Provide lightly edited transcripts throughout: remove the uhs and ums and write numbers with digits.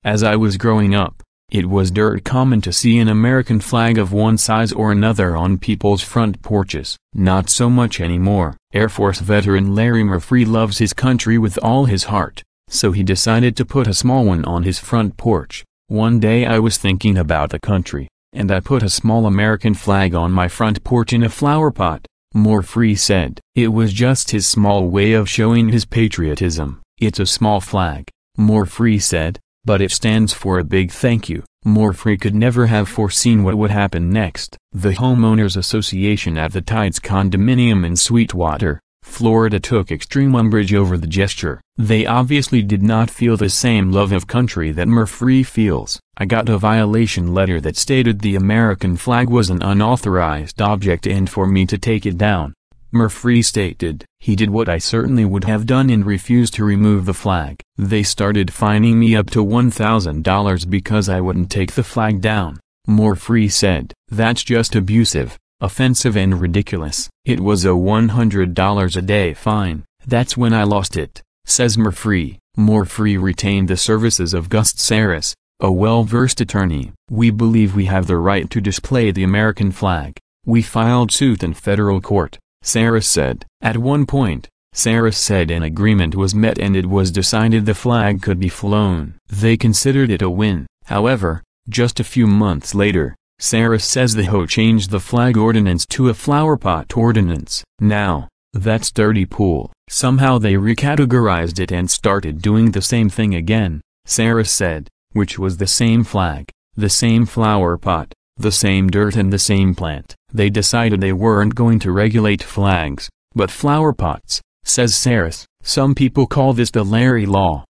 As I was growing up, it was dirt common to see an American flag of one size or another on people's front porches. Not so much anymore. Air Force veteran Larry Murphree loves his country with all his heart, so he decided to put a small one on his front porch. One day I was thinking about the country, and I put a small American flag on my front porch in a flower pot, Murphree said. It was just his small way of showing his patriotism. It's a small flag, Murphree said, but it stands for a big thank you. Murphree could never have foreseen what would happen next. The Homeowners Association at the Tides Condominium in Sweetwater, Florida took extreme umbrage over the gesture. They obviously did not feel the same love of country that Murphree feels. I got a violation letter that stated the American flag was an unauthorized object and for me to take it down, Murphree stated. He did what I certainly would have done and refused to remove the flag. They started fining me up to $1,000 because I wouldn't take the flag down, Murphree said. That's just abusive, offensive and ridiculous. It was a $100 a day fine. That's when I lost it, says Murphree. Murphree retained the services of Gus Saris, a well-versed attorney. We believe we have the right to display the American flag. We filed suit in federal court, Saris said. At one point, Saris said an agreement was met and it was decided the flag could be flown. They considered it a win. However, just a few months later, Saris says the HO changed the flag ordinance to a flower pot ordinance. Now, that's dirty pool. Somehow they recategorized it and started doing the same thing again, Saris said, which was the same flag, the same flower pot, the same dirt and the same plant. They decided they weren't going to regulate flags, but flower pots, says Saris. Some people call this the Larry Law.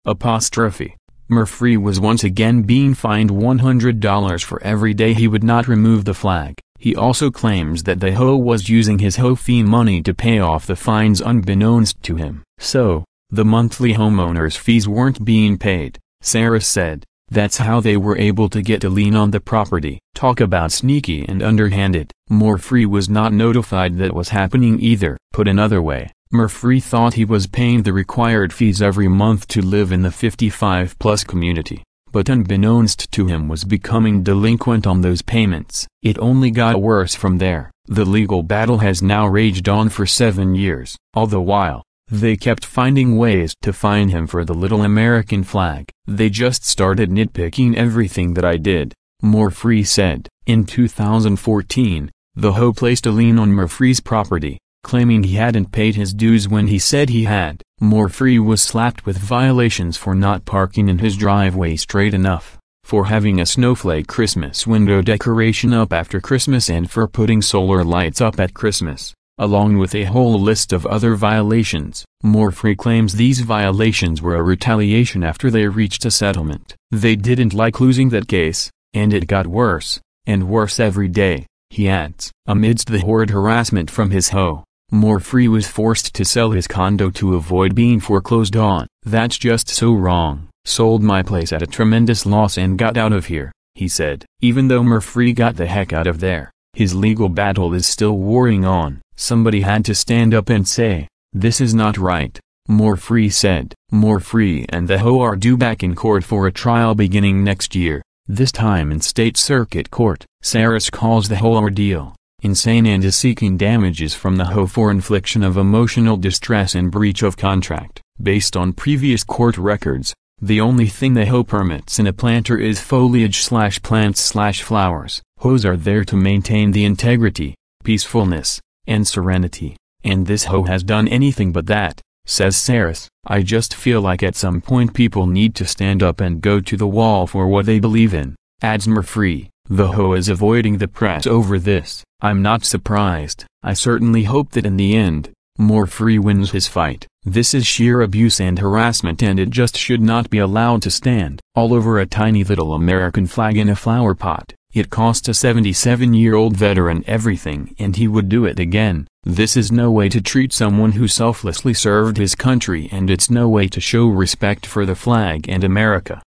Murphree was once again being fined $100 for every day he would not remove the flag. He also claims that the HO was using his HO fee money to pay off the fines unbeknownst to him. So, the monthly homeowners' fees weren't being paid, Saris said. That's how they were able to get a lien on the property. Talk about sneaky and underhanded. Murphree was not notified that was happening either. Put another way, Murphree thought he was paying the required fees every month to live in the 55-plus community, but unbeknownst to him was becoming delinquent on those payments. It only got worse from there. The legal battle has now raged on for 7 years. All the while, they kept finding ways to fine him for the little American flag. They just started nitpicking everything that I did, Murphree said. In 2014, the HO placed a lien on Murphree's property, claiming he hadn't paid his dues when he said he had. Murphree was slapped with violations for not parking in his driveway straight enough, for having a snowflake Christmas window decoration up after Christmas and for putting solar lights up at Christmas, along with a whole list of other violations. Murphree claims these violations were a retaliation after they reached a settlement. They didn't like losing that case, and it got worse, and worse every day, he adds. Amidst the horrid harassment from his HO, Murphree was forced to sell his condo to avoid being foreclosed on. That's just so wrong. Sold my place at a tremendous loss and got out of here, he said. Even though Murphree got the heck out of there, his legal battle is still warring on. Somebody had to stand up and say, this is not right, Murphree said. Murphree and the HO are due back in court for a trial beginning next year, this time in state circuit court. Saris calls the whole ordeal insane and is seeking damages from the HO for infliction of emotional distress and breach of contract. Based on previous court records, the only thing the HO permits in a planter is foliage/plants/flowers. HOs are there to maintain the integrity, peacefulness, and serenity, and this HO has done anything but that, says Saris. I just feel like at some point people need to stand up and go to the wall for what they believe in, adds Murphree. The HO is avoiding the press over this. I'm not surprised. I certainly hope that in the end, Murphree wins his fight. This is sheer abuse and harassment and it just should not be allowed to stand. All over a tiny little American flag in a flower pot. It cost a 77-year-old veteran everything and he would do it again. This is no way to treat someone who selflessly served his country and it's no way to show respect for the flag and America.